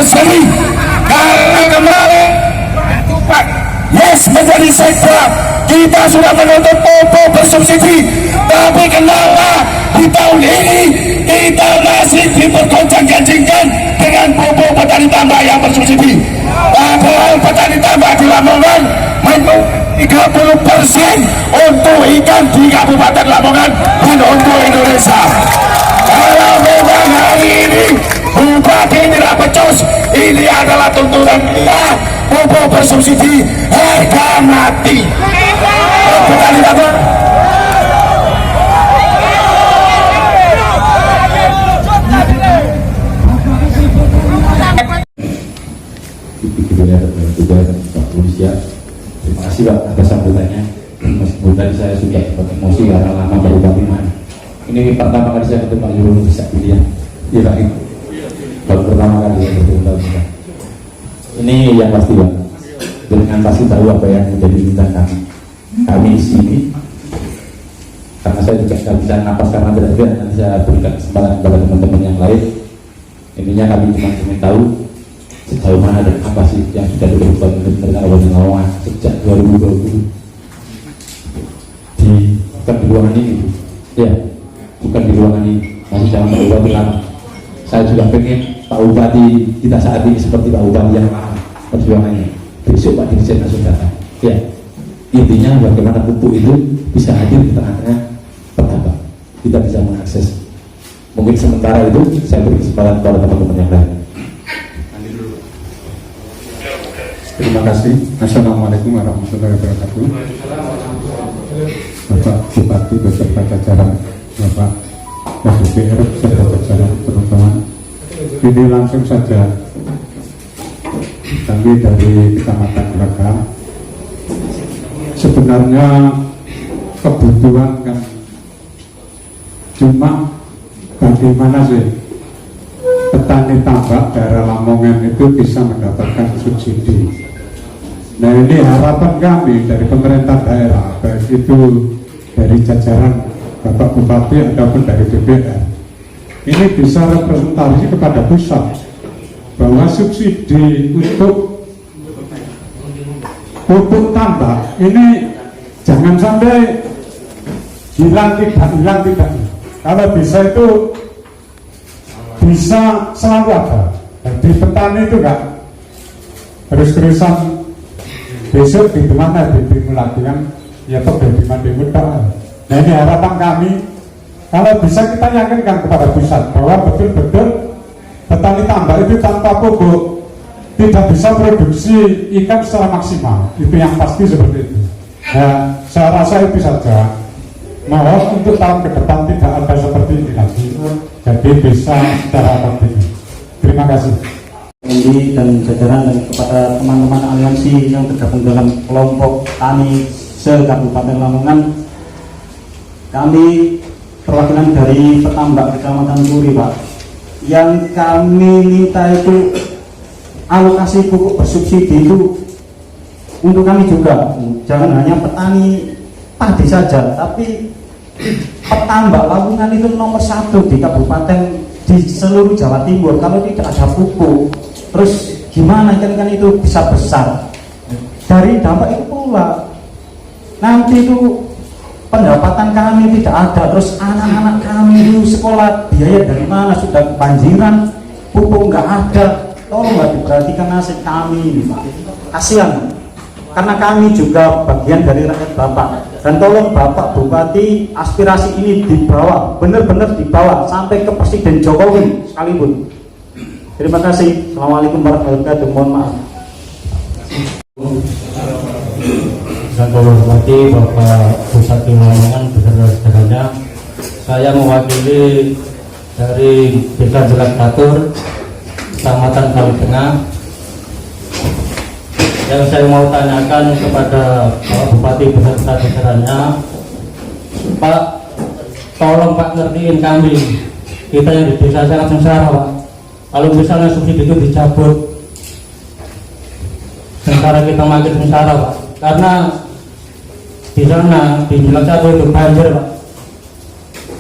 sekali karena kemarin yes menjadi sektor kita sudah menuntut pupuk bersubsidi, tapi kenapa di tahun ini kita masih dipergoncang-gancingkan dengan pupuk petani tambah yang bersubsidi, padahal petani tambah di Lamongan 30% untuk ikan di Kabupaten Lamongan dan untuk Indonesia. Kalau memang hari ini Bupati tidak becus, ini adalah tuntutan kita, pupuk bersubsidi harga mati. Petani tambah Pak Polisi. Terima kasih Pak atas sambutannya. Meskipun tadi saya sudah emosi karena lama baru bagaimana. Ini pertama kali saya ketemu Pak Yul bisa pilihan. Iya Pak. Baru pertama kali saya ketemu Pak. Ini yang pasti Pak. Dengan pasti tahu apa yang menjadi bintang kami di sini. Karena saya juga tidak bisa napas karena berat-berat. Nanti saya berikan kesempatan kepada teman-teman yang lain. Intinya kami cuma ingin tahu sejauh mana dan apa sih yang sudah dilakukan untuk pemerintah Kabupaten Lamongan sejak 2020 bukan di ruangan ini ya, bukan di ruangan ini, masih dalam Pak Bupati lama. Saya juga pengen Pak Bupati kita saat ini seperti Pak Bupati yang lama perjuangannya. Besok Pak Dirjen langsung datang ya, intinya bagaimana pupuk itu bisa hadir di tengah-tengah petambak, kita bisa mengakses. Mungkin sementara itu saya beri kesempatan kepada teman-teman yang lain. Terima kasih. Assalamualaikum warahmatullahi wabarakatuh. Bapak Bupati beserta jajaran, Bapak SDPR beserta jajaran teman-teman. Ini langsung saja kami dari Kecamatan Braga. Sebenarnya kebutuhan kan cuma bagaimana sih petani tambak daerah Lamongan itu bisa mendapatkan subsidi. Nah ini harapan kami dari pemerintah daerah, baik itu dari jajaran Bapak Bupati ataupun dari DPR, ini bisa representasi kepada pusat bahwa subsidi untuk pupuk tambak ini jangan sampai hilang tidak. Kalau bisa itu bisa selalu ada. Jadi petani itu enggak terus-terusan besok di mana demo lagi kan ya toh di mana demo. Nah ini harapan kami, kalau bisa kita yakinkan kepada pusat bahwa betul-betul petani tambak itu tanpa pupuk tidak bisa produksi ikan secara maksimal, itu yang pasti seperti itu. Nah saya rasa itu saja. Mohon untuk tahun ke depan tidak ada seperti ini lagi, jadi bisa secara kontinu. Terima kasih. Ini dan jajaran dan kepada teman-teman aliansi yang tergabung dalam kelompok tani se-Kabupaten Lamongan, kami perwakilan dari petambak Kecamatan Turi Pak, yang kami minta itu alokasi pupuk bersubsidi itu untuk kami juga, jangan hanya petani padi saja, tapi petambak Lamongan itu nomor 1 di kabupaten di seluruh Jawa Timur. Kalau tidak ada pupuk, terus gimana ikan itu bisa besar? Dari dampak itu pula nanti itu pendapatan kami tidak ada, terus anak-anak kami itu sekolah biaya dari mana, sudah kebanjiran, pupuk nggak ada. Tolonglah diperhatikan nasib kami ini Pak, kasihan, karena kami juga bagian dari rakyat Bapak. Dan tolong Bapak Bupati aspirasi ini dibawa, benar-benar dibawa sampai ke Presiden Jokowi sekalipun. Terima kasih. Assalamualaikum warahmatullahi wabarakatuh. Mohon maaf. Saya menghormati Bapak Bupati Lamongan beserta jajarannya. Saya mewakili dari Desa Jelat Batur, Kecamatan Kali Tengah. Yang saya mau tanyakan kepada Pak Bupati beserta jajarannya, Pak, tolong Pak ngertiin kami, kita yang di desa sangat sengsara Pak. Kalau misalnya subsidi itu dicabut, sengsara kita makin sengsara Pak. Karena di sana di Jelat Satu itu banjir Pak.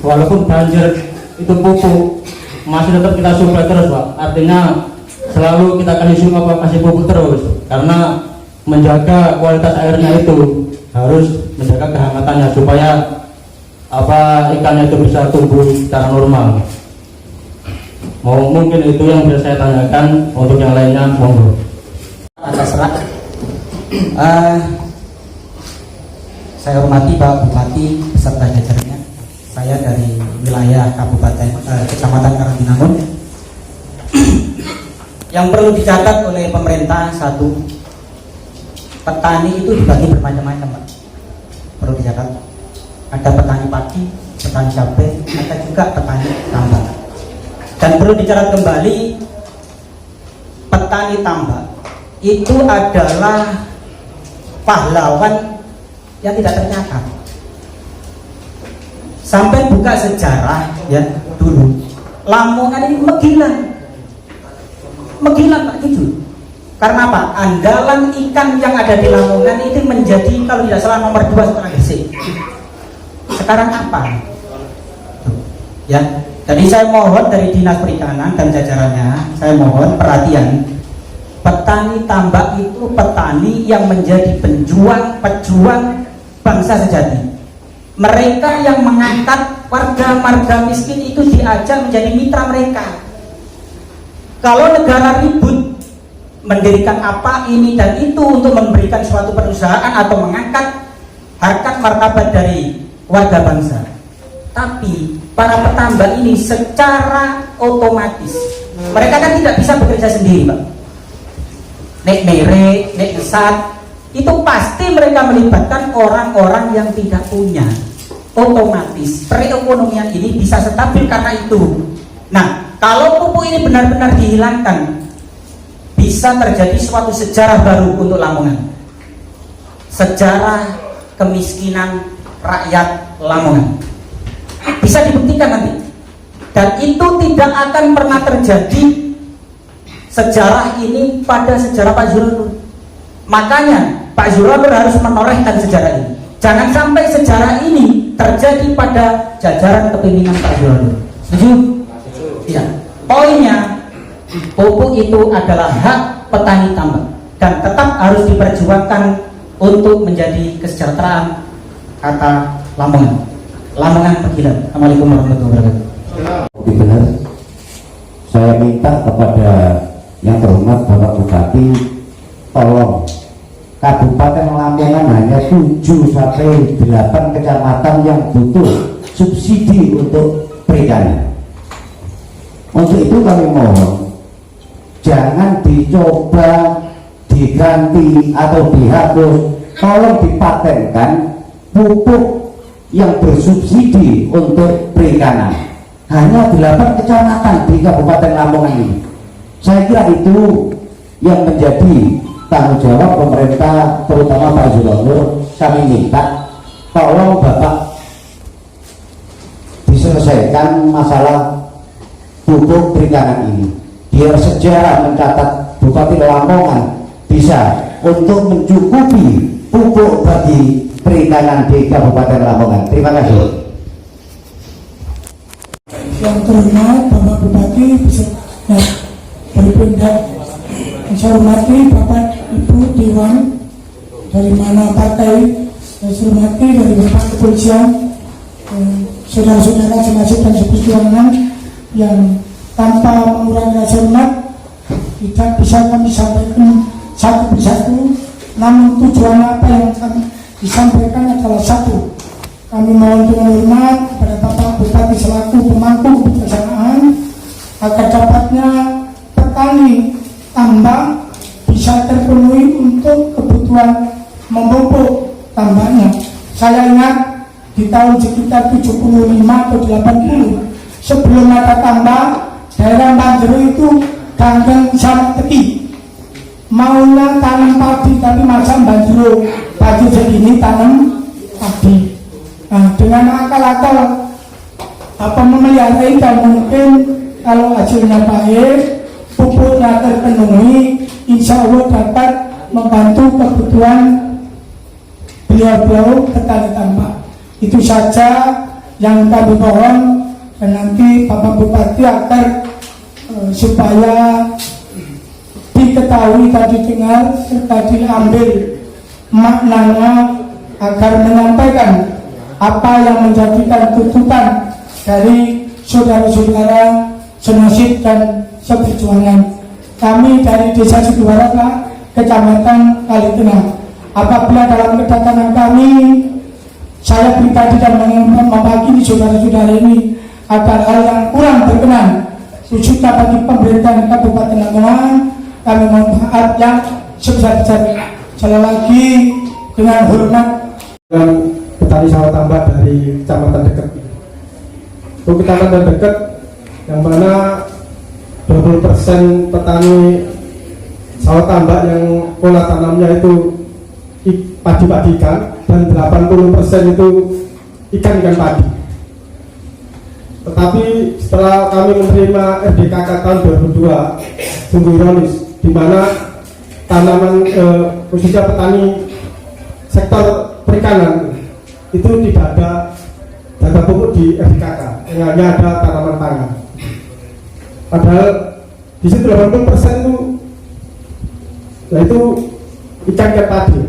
Walaupun banjir itu pupuk masih tetap kita supply terus Pak. Artinya selalu kita kasih pupuk terus, karena menjaga kualitas airnya itu harus menjaga kehangatannya supaya ikannya itu bisa tumbuh secara normal. Mungkin itu yang bisa saya tanyakan. Untuk yang lainnya monggo. Atas serat, saya hormati Pak Bupati beserta jajarannya. Saya dari wilayah Kecamatan Karangginangun. Yang perlu dicatat oleh pemerintah, satu, petani itu dibagi bermacam-macam, Pak. Perlu dicatat. Ada petani padi, petani cabai, ada juga petani tambak. Dan perlu dicatat kembali, petani tambak itu adalah pahlawan yang tidak ternyata. Sampai buka sejarah ya dulu, Lamongan ini Megilan Pak jujur. Karena apa? Andalan ikan yang ada di Lamongan itu menjadi kalau tidak salah nomor 2 setelah Gresik. Sekarang apa? Ya, jadi saya mohon dari Dinas Perikanan dan jajarannya, saya mohon perhatian. Petani tambak itu petani yang menjadi pejuang bangsa sejati. Mereka yang mengangkat warga miskin itu diajak menjadi mitra mereka. Kalau negara ribut mendirikan apa ini dan itu untuk memberikan suatu perusahaan atau mengangkat harkat martabat dari warga bangsa, tapi para petambak ini secara otomatis mereka kan tidak bisa bekerja sendiri, Pak. Nek merek, nek kesat, itu pasti mereka melibatkan orang-orang yang tidak punya. Otomatis perekonomian ini bisa stabil karena itu. Nah, kalau pupuk ini benar-benar dihilangkan, bisa terjadi suatu sejarah baru untuk Lamongan. Sejarah kemiskinan rakyat Lamongan. Bisa dibuktikan nanti. Dan itu tidak akan pernah terjadi sejarah ini pada sejarah Pak Zurul. Makanya Pak Zurul harus menorehkan sejarah ini. Jangan sampai sejarah ini terjadi pada jajaran kepemimpinan Pak Zurul. Setuju? Iya. Poinnya, pupuk itu adalah hak petani tambak dan tetap harus diperjuangkan untuk menjadi kesejahteraan kata Lamongan Megilan. Assalamualaikum warahmatullahi wabarakatuh. Benar, saya minta kepada yang terhormat Bapak Bupati, tolong Kabupaten Lamongan hanya 7 sampai 8 kecamatan yang butuh subsidi untuk perikanan. Untuk itu kami mohon jangan dicoba diganti atau dihapus, tolong dipatenkan pupuk yang bersubsidi untuk perikanan. Hanya 8 kecamatan di Kabupaten Lamongan ini. Saya kira itu yang menjadi tanggung jawab pemerintah, terutama Pak Zulonur. Kami minta tolong Bapak diselesaikan masalah pupuk perikanan ini, biar sejarah mencatat Bupati Lamongan bisa untuk mencukupi pupuk bagi perikanan di Kabupaten Lamongan. Terima kasih. Yang terhormat Bapak Bupati beserta dari Pemda, saya hormati Bapak Ibu Dewan dari mana partai, saya hormati dari Bapak Kepolisian, saudara-saudara senasib dan seperjuangan yang tanpa mengurangi rasa hormat tidak bisa kami sampaikan satu persatu, namun tujuan apa yang kami disampaikan adalah satu. Kami mohon dengan hormat kepada Bapak Bupati selaku pemangku kebijaksanaan agar dapatnya petani tambak bisa terpenuhi untuk kebutuhan memupuk tambaknya. Saya ingat di tahun sekitar 75 atau 80 sebelum ada tambak, daerah Manjero itu ganggang sama teki. Maunya tanam padi tapi masa Manjero padi segini tanam padi. Nah, dengan akal-akal memelihara ikan mungkin kalau hasilnya baik, pupuknya terpenuhi, insya Allah dapat membantu kebutuhan beliau-beliau petani tambak. Itu saja yang kami mohon, dan nanti Bapak Bupati agar supaya diketahui, tadi dengar, tadi ambil maknanya agar menyampaikan apa yang menjadikan tuntutan dari saudara-saudara senasib dan seperjuangan. Kami dari Desa Sidoarjo, Kecamatan Kalitengah, apabila dalam kedatangan kami, saya pribadi dan mewakili saudara-saudara ini ada hal yang kurang berkenan, khususnya bagi pemerintahan Kabupaten Lamongan, kami mohon maaf yang sebesar-besarnya. Sekali lagi dengan hormat dengan petani sawah tambak dari kecamatan dekat. Untuk kecamatan dekat yang mana 20% petani sawah tambak yang pola tanamnya itu padi ikan dan 80% itu ikan padi. Tetapi setelah kami menerima RDKK tahun 2002, sungguh ironis, di mana tanaman khususnya petani sektor perikanan itu tidak ada data pupuk di RDKK, yang hanya ada tanaman pangan. Padahal di situ 80% itu yaitu ikan padi.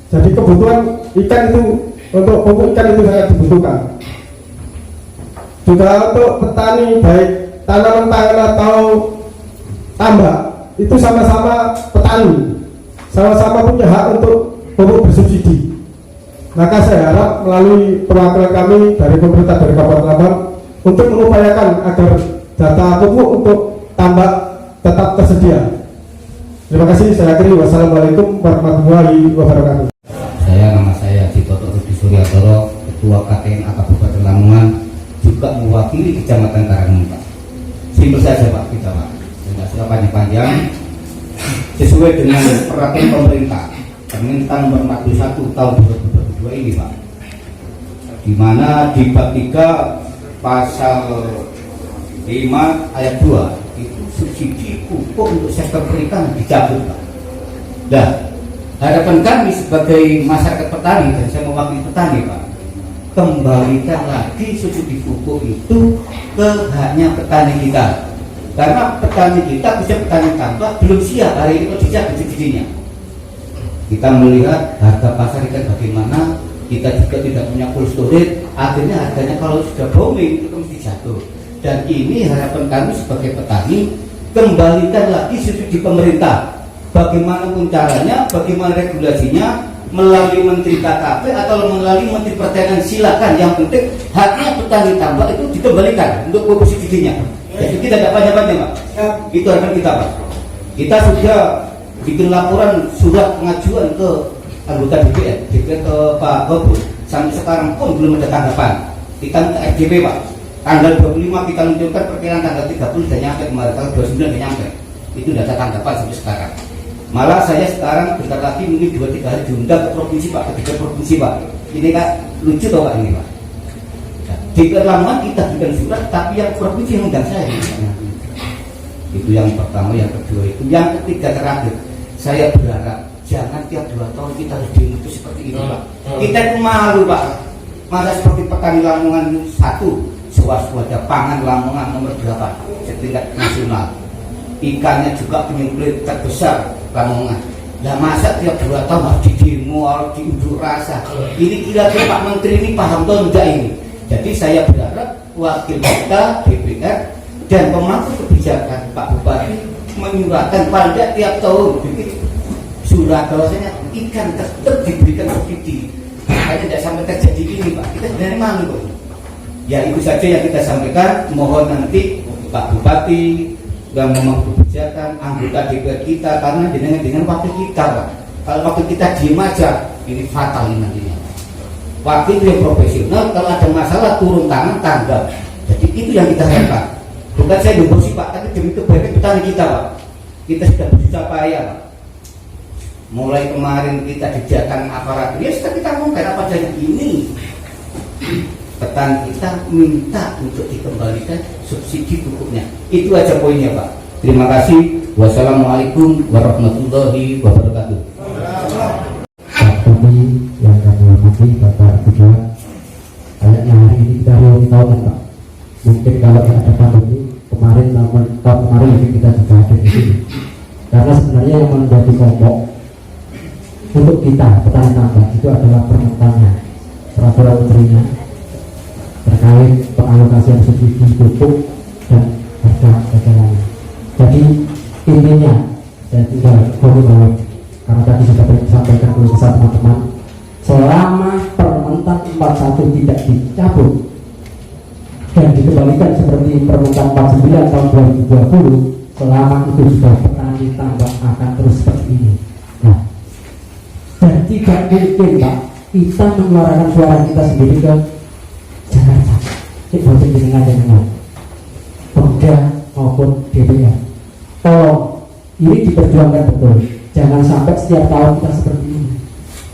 Jadi kebutuhan ikan itu untuk pupuk ikan itu sangat dibutuhkan. Juga untuk petani baik tanaman pangan atau tambak itu sama-sama petani, sama-sama punya hak untuk pupuk bersubsidi. Maka saya harap melalui perwakilan kami dari pemerintah dari Kabupaten Lamongan untuk mengupayakan agar data pupuk untuk tambak tetap tersedia. Terima kasih. Saya akhiri. Wassalamualaikum warahmatullahi wabarakatuh. Nama saya Citoto Rudi Suryatoro, Ketua KTNA Kabupaten Lamongan, juga mewakili Kecamatan Karangmuntak. Simpel saja Pak, kita Pak, tidak usah panjang-panjang. Sesuai dengan peraturan pemerintah Permen-Tan nomor 41 tahun 2022 ini Pak, di mana di bab 3 pasal 5 ayat 2 itu subsidi pupuk untuk sektor perikanan dicabut Pak. Nah, harapan kami sebagai masyarakat petani, dan saya mewakili petani Pak, kembalikan lagi subsidi pupuk itu ke haknya petani kita. Karena petani kita, bisa petani tambak, belum siap hari ini dicabut subsidinya. Kita melihat harga pasar ikan bagaimana, kita juga tidak punya cold storage, akhirnya harganya kalau sudah booming itu mesti jatuh. Dan ini harapan kami sebagai petani, kembalikan lagi subsidi pemerintah. Bagaimanapun caranya, bagaimana regulasinya, melalui Menteri KKP atau melalui Menteri Pertanian, silakan. Yang penting haknya petani tambak itu dikembalikan untuk pupuk subsidinya. Jadi kita tidak banyak-banyak Pak. Itu harapan kita Pak. Kita sudah bikin laporan surat pengajuan ke anggota DPR ke Pak Gobus. Sampai sekarang pun belum ada tanggapan. Kita minta FDP Pak. Tanggal 25 kita menunjukkan perkiraan tanggal 30 sudah nyampe kemarin, tanggal 29 sudah nyampe. Itu tidak ada tanggapan sampai sekarang. Malah saya sekarang bentar lagi mungkin 2-3 hari diundang ke provinsi Pak, ke 3 provinsi Pak. Ini kan lucu tau Pak ini Pak. Di Lamongan kita berikan surat, tapi yang provinsi yang undang saya. Itu yang pertama, yang kedua itu, yang ketiga terakhir. Saya berharap jangan tiap 2 tahun kita harus demo seperti ini Pak. Kita itu malu Pak. Masa seperti petani Lamongan itu satu, swasembada pangan Lamongan nomor 8 setingkat nasional. Ikannya juga penyembelih terbesar Lamongan. Nah masa tiap 2 tahun harus didemo, harus diunjuk rasa. Ini kira-kira Pak Menteri ini paham atau enggak ini? Jadi saya berharap wakil kita, DPR dan pemangku kebijakan Pak Bupati menyuratkan pada tiap tahun bikin surat bahwasanya ikan tetap diberikan subsidi. Makanya tidak sampai terjadi ini Pak. Kita sebenarnya malu kok. Ya itu saja yang kita sampaikan. Mohon nanti Pak Bupati dan memang kebijakan anggota DPR kita, karena dengan wakil kita Pak. Kalau wakil kita diem aja, ini fatal nantinya. Wakil yang profesional, kalau ada masalah turun tangan tanggap. Jadi itu yang kita harapkan. Bukan saya gembosi Pak, tapi demi kebaikan petani kita Pak. Kita sudah berusaha payah Pak. Mulai kemarin kita dijakan aparat, ya sudah kita ngomongkan apa saja ini. Petani kita minta untuk dikembalikan subsidi pupuknya. Itu aja poinnya Pak. Terima kasih. Wassalamualaikum warahmatullahi wabarakatuh. Kami yang kami hormati Bapak Bidang, kayaknya hari ini kita belum tahu Pak. Mungkin kalau tidak ada pandemi kemarin, namun tahun kemarin mungkin kita sudah ada di sini. Karena sebenarnya yang menjadi pokok untuk kita petani tambak itu adalah permentannya, peraturan menterinya terkait pengalokasian subsidi pupuk dan harga lain. Jadi intinya saya tinggal komitmen karena tadi sudah disampaikan oleh teman-teman, selama Permentan 41 tidak dicabut dan dikembalikan seperti Permentan 49 tahun 2020, selama itu juga petani tambak akan terus seperti ini. Nah, dan tidak mungkin Pak kita menyuarakan suara kita sendiri ke Jakarta, bosen dengan Pemda maupun DPR. Tolong ini diperjuangkan betul, jangan sampai setiap tahun kita seperti ini.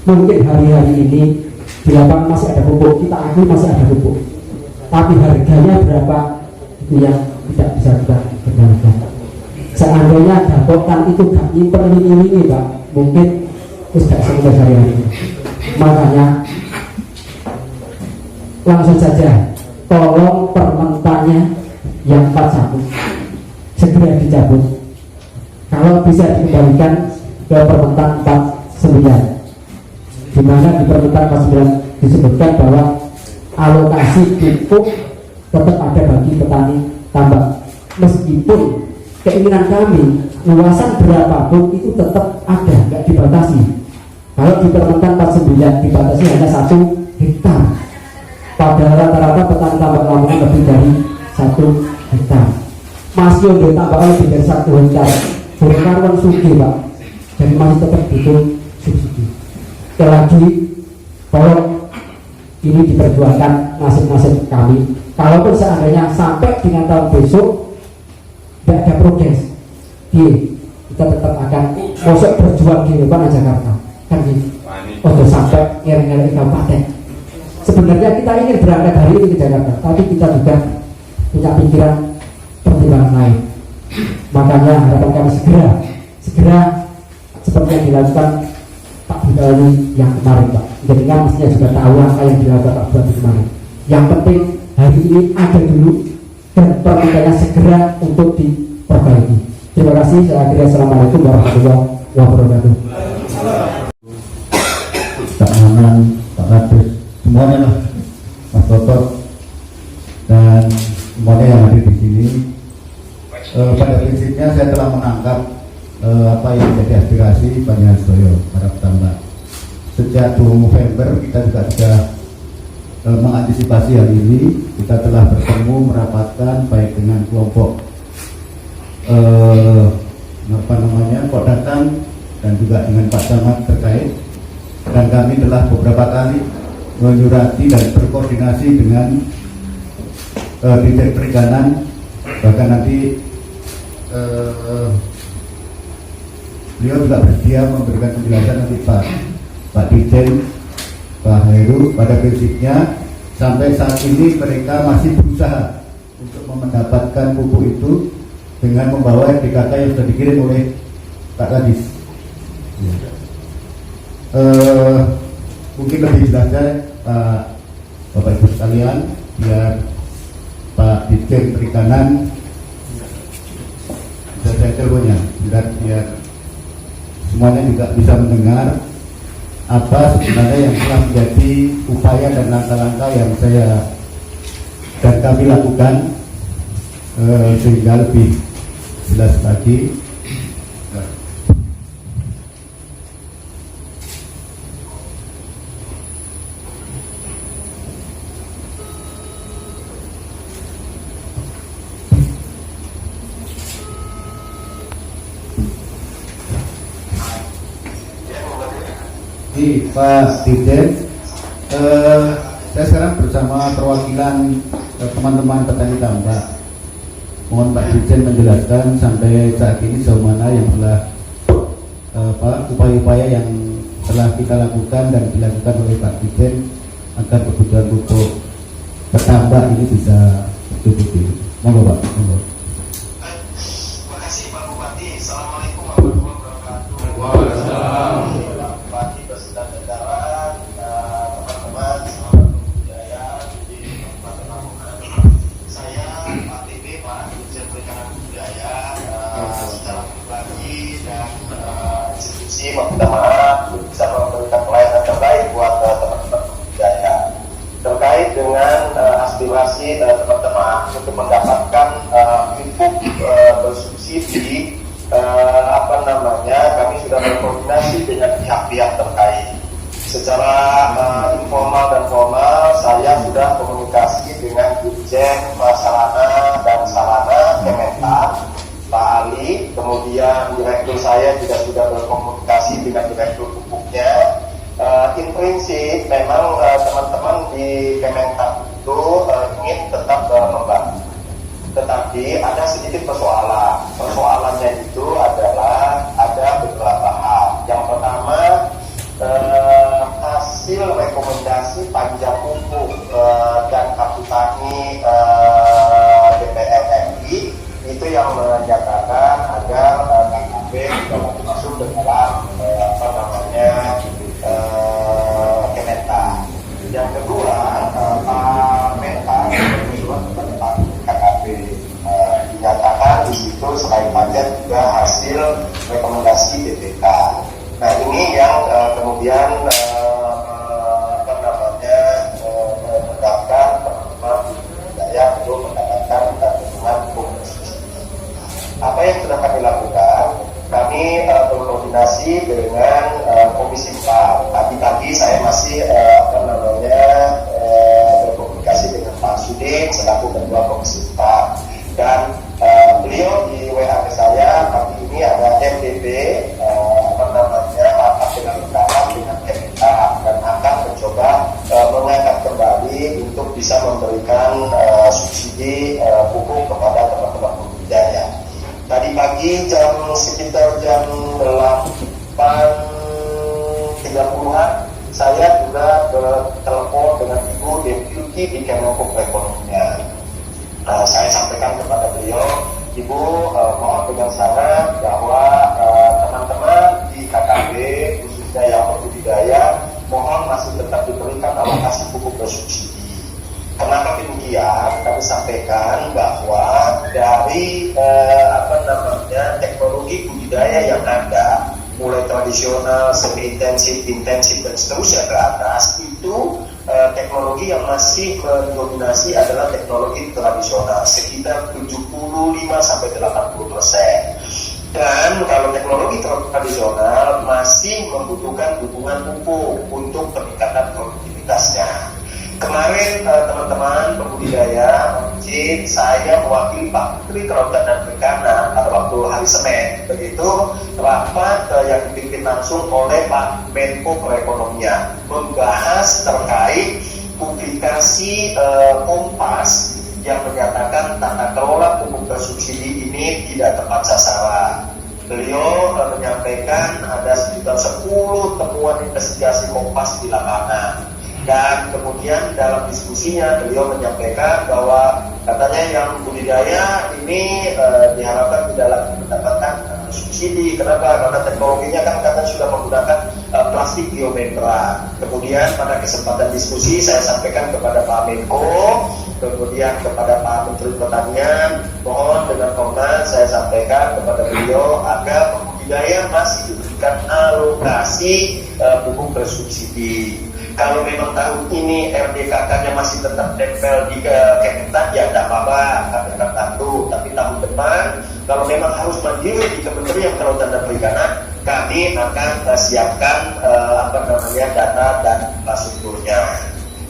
Mungkin hari-hari ini di lapangan masih ada pupuk, kita akui masih ada pupuk, tapi harganya berapa itu yang tidak bisa kita kendalikan. Seandainya dapotan itu gak nyimpen ini Pak, mungkin terus gak sampai hari-hari ini. Makanya langsung saja tolong permentannya yang 41 segera dicabut. Kalau bisa dikembalikan ke Permentan 49, di mana di Permentan 49 disebutkan bahwa alokasi pupuk tetap ada bagi petani tambak, meskipun keinginan kami luasan berapapun itu tetap ada, nggak dibatasi. Kalau di Permentan 49 dibatasi hanya 1 hektar, padahal rata-rata petani tambak Lamongan lebih dari 1 hektar. Masih untuk tambak lebih dari 1 hektar, berkaruan sugi Pak, jadi masih tetap butuh subsidi. Sekali lagi, tolong ini diperjuangkan nasib-nasib kami. Kalaupun seandainya sampai dengan tahun besok tidak ada progres, kita tetap akan masuk berjuang di depan Jakarta. Kan gitu. Untuk sampai ngereng-ngereng kabupaten. Sebenarnya kita ingin berangkat hari ini ke Jakarta, tapi kita juga punya pikiran pertimbangan lain. Makanya harapan kami segera seperti yang dilakukan Pak Bupati yang kemarin Pak. Jadi kan mestinya juga tahu apa yang dilakukan Pak Bupati kemarin. Yang penting hari ini ada dulu dan permintaannya segera untuk diperbaiki. Terima kasih. Saya akhirnya assalamualaikum warahmatullahi wabarakatuh. Pak Manan, Pak Kadus, semuanya lah, Mas Toto dan semuanya yang hadir di sini. Pada prinsipnya saya telah menangkap apa yang menjadi aspirasi Panjenengan Sedoyo para petambak. Sejak 2 November kita juga sudah mengantisipasi hal ini. Kita telah bertemu merapatkan baik dengan kelompok Kok Datang dan juga dengan Pak Camat terkait, dan kami telah beberapa kali menyurati dan berkoordinasi dengan Dirjen Perikanan, bahkan nanti beliau juga bersedia memberikan penjelasan nanti Pak Dirjen, Pak Heru. Pada prinsipnya sampai saat ini mereka masih berusaha untuk mendapatkan pupuk itu dengan membawa RDKK yang sudah dikirim oleh Pak Kadis. Mungkin lebih jelasnya Bapak Ibu sekalian, biar Pak Dirjen Perikanan bisa saya teleponnya, biar semuanya juga bisa mendengar apa sebenarnya yang telah menjadi upaya dan langkah-langkah yang saya dan kami lakukan, sehingga lebih jelas lagi. Pak Dirjen, saya sekarang bersama perwakilan teman-teman petani tambak. Mohon Pak Dirjen menjelaskan sampai saat ini sejauh mana yang telah upaya-upaya yang telah kita lakukan dan dilakukan oleh Pak Dirjen agar kebutuhan pupuk petambak ini bisa tercukupi. Monggo Pak. Monggo. Terima kasih Pak Bupati. Assalamualaikum warahmatullahi wabarakatuh. Waalaikumsalam. Bupati beserta jajaran, teman-teman, sahabat budaya di Kabupaten Lamongan. Saya Pak TB, Pak Dirjen Perikanan Budaya, secara pribadi bupati dan institusi meminta maaf belum bisa memberikan pelayanan terbaik buat teman-teman budaya terkait dengan aspirasi teman-teman untuk mendapatkan pupuk bersubsidi. Kami sudah berkoordinasi dengan pihak-pihak terkait. Secara informal dan formal, saya sudah komunikasi dengan Dirjen Prasarana dan Sarana Kementan, Pak Ali. Kemudian direktur saya juga sudah berkomunikasi dengan direktur pupuknya. In prinsip, memang teman-teman di Kementan itu ingin tetap membantu. Tetapi ada sedikit persoalan. Persoalannya itu adalah ada beberapa hal. Yang pertama, hasil rekomendasi panja pupuk dan kartu tani DPR RI itu yang menyatakan agar KKP tidak masuk ke dalam Kementan. Yang kedua, Pak Mentan menunjukkan kepada Pak KKP dinyatakan di situ selain pajak juga hasil rekomendasi BPK. Nah ini yang kemudian mendapatkan teman-teman budaya untuk mendapatkan dukungan komposisi. Apa yang sudah kami lakukan? Kami berkoordinasi dengan Komisi 4. Pagi-pagi saya masih berkomunikasi dengan Pak Sudin selaku Ketua Komisi 4 dan beliau di WA saya pagi ini ada MDP rapat dengan mendalam dengan Kementan dan akan mencoba mengangkat kembali untuk bisa memberikan subsidi pupuk kepada teman-teman budaya. Tadi pagi sekitar jam 8.30-an saya juga bertelepon dengan Ibu Deputi di Kemenko Perekonomian. Saya sampaikan kepada beliau, Ibu mohon dengan syarat bahwa teman-teman di KKP khususnya yang berbudidaya mohon masih tetap diberikan alokasi pupuk bersubsidi. Kenapa demikian? Kami sampaikan bahwa dari teknologi budidaya yang ada, mulai tradisional, semi intensif, intensif dan seterusnya ke atas, itu teknologi yang masih mendominasi adalah teknologi tradisional sekitar 75-80%. Dan kalau teknologi tradisional masih membutuhkan dukungan pupuk untuk peningkatan produktivitasnya. Kemarin teman-teman pembudidaya izin saya mewakili Pak Menteri Kelautan dan Perikanan pada waktu hari Senin, begitu rapat yang dipimpin langsung oleh Pak Menko Perekonomian membahas terkait publikasi Kompas yang menyatakan tata kelola pupuk bersubsidi ini tidak tepat sasaran. Beliau menyampaikan ada sekitar 10 temuan investigasi Kompas di lapangan. Dan kemudian dalam diskusinya beliau menyampaikan bahwa katanya yang budidaya ini diharapkan tidak lagi mendapatkan subsidi. Kenapa? Karena teknologinya kan katanya sudah menggunakan plastik biomembran. Kemudian pada kesempatan diskusi saya sampaikan kepada Pak Menko, kemudian kepada Pak Menteri Pertanian, mohon dengan hormat saya sampaikan kepada beliau agar pembudidaya masih diberikan alokasi pupuk bersubsidi. Kalau memang tahun ini RDKK-nya masih tetap tempel di Kementan, ya tidak apa-apa, kami akan bantu. Tapi tahun depan, kalau memang harus mandiri di Kementerian Kelautan dan Perikanan, kami akan siapkan data dan infrastrukturnya.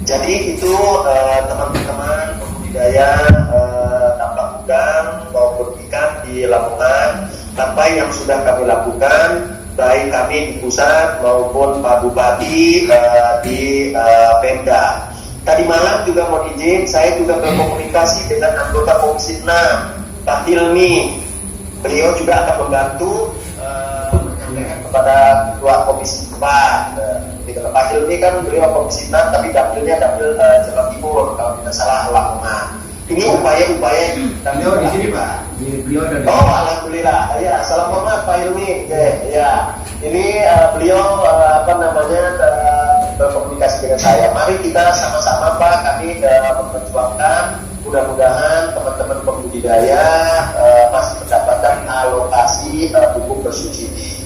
Jadi itu teman-teman pembudidaya tambak udang maupun ikan di Lamongan, apa yang sudah kami lakukan, baik kami di pusat maupun Pak Bupati di Pemda. Tadi malam juga mau izin, saya juga berkomunikasi dengan anggota Komisi 6, Pak Hilmi. Beliau juga akan membantu kepada Ketua Komisi 4. Pak Hilmi kan beliau Komisi 6, tapi dapilnya dapil Jawa Timur, kalau tidak salah Lamongan. Ini upaya-upaya Beliau di sini Pak. Beliau ada. Oh, alhamdulillah. Ya, salam hormat Pak Hilmi. Ya, ini beliau berkomunikasi dengan saya. Mari kita sama-sama Pak, kami memperjuangkan. Mudah-mudahan teman-teman pembudidaya masih mendapatkan alokasi pupuk bersubsidi.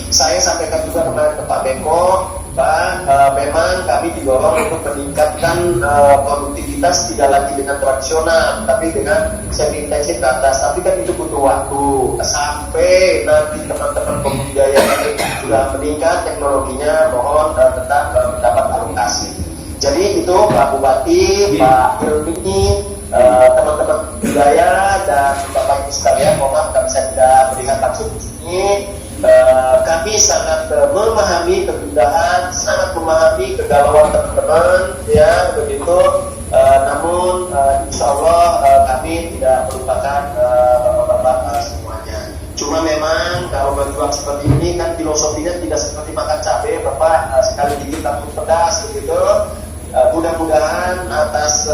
Saya sampaikan juga kemarin ke Pak Beko, Pak, memang kami didorong untuk meningkatkan produktivitas tidak lagi dengan tradisional, tapi dengan semi intensif ke atas. Tapi kan itu butuh waktu sampai nanti teman-teman pembudidaya sudah meningkat teknologinya, mohon tetap mendapat alokasi. Jadi itu Pak Bupati, Pak Ilmi, teman-teman budaya dan Bapak Ibu sekalian, mohon maaf kami tidak melihat langsung di sini. Kami sangat memahami kebudayaan, sangat memahami kegalauan teman-teman, ya begitu. Namun insya Allah kami tidak melupakan bapak-bapak semuanya. Cuma memang kalau berjuang seperti ini kan filosofinya tidak seperti makan cabai, bapak sekali gigit langsung pedas begitu. Mudah-mudahan atas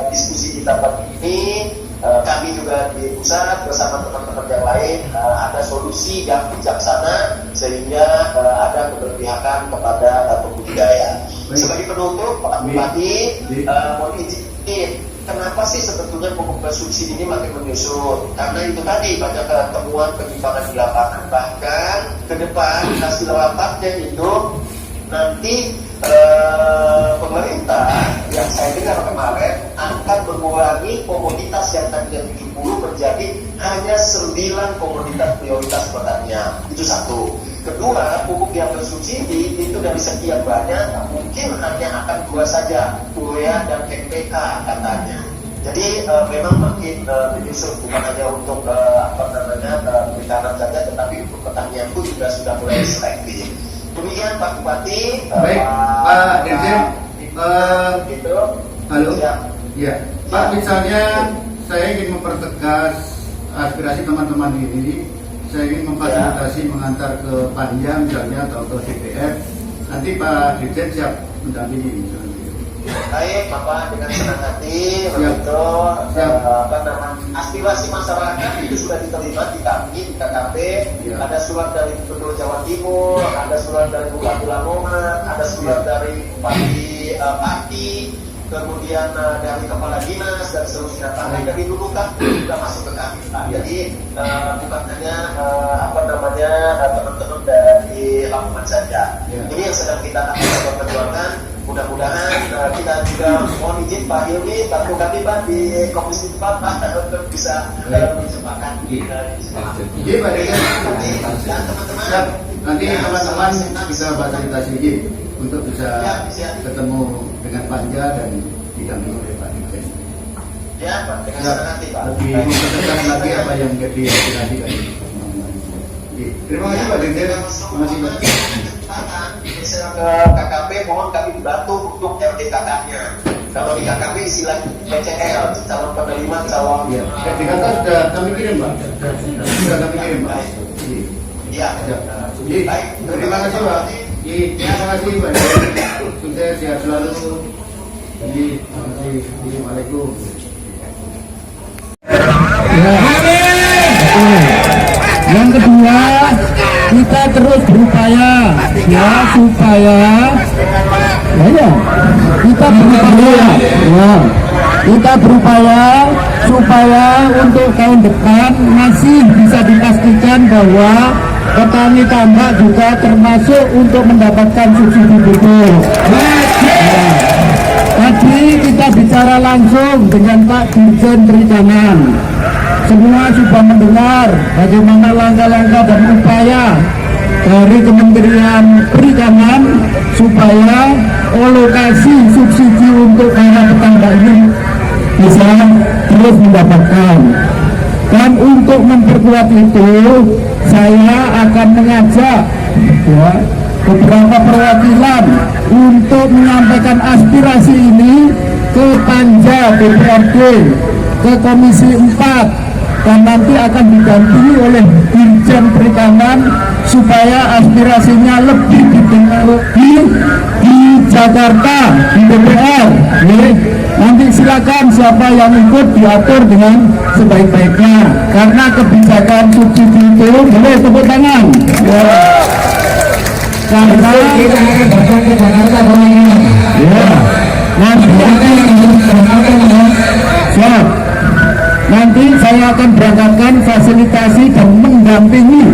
diskusi kita pagi ini, kami juga di pusat bersama teman-teman yang lain ada solusi yang bijaksana sehingga ada keberpihakan kepada pembudidaya. Sebagai penutup, Pak Bupati, mohon izin, kenapa sih sebetulnya pupuk bersubsidi ini makin menyusut? Karena itu tadi banyak temuan penyimpangan di lapangan. Bahkan ke depan hasil rapatnya itu nanti pemerintah yang saya dengar kemarin akan mengurangi komoditas yang tadinya 70 menjadi hanya 9 komoditas prioritas pertanian. Itu satu. Kedua, pupuk yang bersubsidi itu dari sekian banyak mungkin hanya akan 2 saja, urea dan NPK katanya. Jadi memang makin menyusul, bukan hanya untuk perikanan saja, tetapi untuk pertanian pun juga sudah mulai selektif. Demikian Pak Bupati. Baik, Pak Dirjen. Gitu. Halo. Ya. Pak, misalnya saya ingin mempertegas aspirasi teman-teman ini. Saya ingin memfasilitasi mengantar ke Panja misalnya atau ke DPR. Nanti Pak Dirjen siap mendampingi misalnya. Baik, Bapak dengan senang hati begitu. Aspirasi masyarakat itu sudah diterima di kami di KKP. Ada surat dari Gubernur Jawa Timur, ada surat dari Bupati Lamongan, ada surat dari Bupati Pati, kemudian dari Kepala Dinas dan seterusnya. Karena dari dulu kan sudah masuk ke kami. Jadi bukan hanya teman-teman dari Lamongan saja. Ini yang sedang kita akan perjuangkan. Mudah-mudahan kita juga mohon izin Pak Hilmi, Pak Bupati Pak di Komisi 4 Pak untuk bisa menyempatkan. Iya Pak Dirjen. Nanti teman-teman bisa fasilitasi ini untuk bisa ketemu dengan Panja dan didampingi oleh Pak Dirjen. Ya Pak, dengan senang hati Pak. Lebih mempertegas lagi apa yang jadi aspirasi dari teman-teman. Terima kasih Pak Dirjen. Terima kasih Pak. Ke KKP mohon kami dibantu untuk RDKK-nya. Kalau di KKP istilah PCL, calon penerima calon. RDKK sudah kami kirim Pak. Sudah kami kirim Pak. Iya. Baik. Terima kasih Pak. Terima kasih Pak. Sukses sehat selalu. Terima kasih. Assalamualaikum. Yang kedua, kita terus berupaya ya supaya kita berupaya supaya untuk tahun depan masih bisa dipastikan bahwa petani tambak juga termasuk untuk mendapatkan subsidi pupuk. Tadi kita bicara langsung dengan Pak Dirjen Perikanan. Semua sudah mendengar bagaimana langkah-langkah dan upaya dari Kementerian Perikanan supaya alokasi subsidi untuk para petambak ini bisa terus mendapatkan. Dan untuk memperkuat itu, saya akan mengajak beberapa perwakilan untuk menyampaikan aspirasi ini ke Panja DPRD, ke Komisi 4, dan nanti akan didampingi oleh Dirjen Perikanan supaya aspirasinya lebih didengar di Jakarta, di DPR. Nanti silakan siapa yang ikut diatur dengan sebaik-baiknya, karena kebijakan subsidi itu boleh tepuk tangan. Karena nanti saya akan berangkatkan fasilitasi dan didampingi.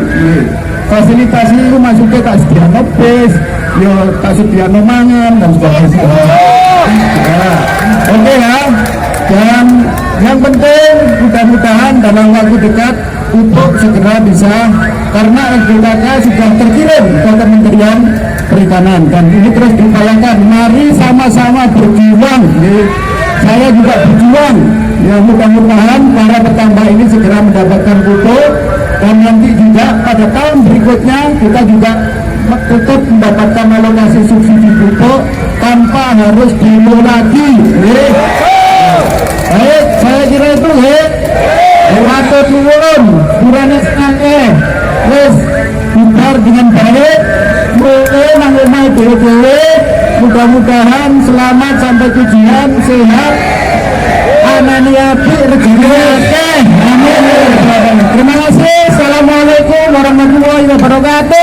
Fasilitasi itu maksudnya tak sediano bis, ya tak sediano mangan dan sebagainya. Ya, oke ya. Dan yang penting mudah-mudahan dalam waktu dekat untuk segera bisa, karena RDKK sudah terkirim ke Kementerian Perikanan dan ini terus diupayakan. Mari sama-sama berjuang. Saya juga berjuang. Ya mudah-mudahan para petambak ini segera mendapatkan pupuk dan nanti juga pada tahun berikutnya kita juga tetap mendapatkan alokasi subsidi pupuk tanpa harus demo lagi. Baik, saya kira itu matur nuwun, kurane senang wis bubar dengan baik, mulai nang omahe dhewe-dhewe, mudah-mudahan selamat sampai tujuan, sehat, anane apik, rezeki akeh. Amin. Terima kasih. Assalamualaikum warahmatullahi wabarakatuh.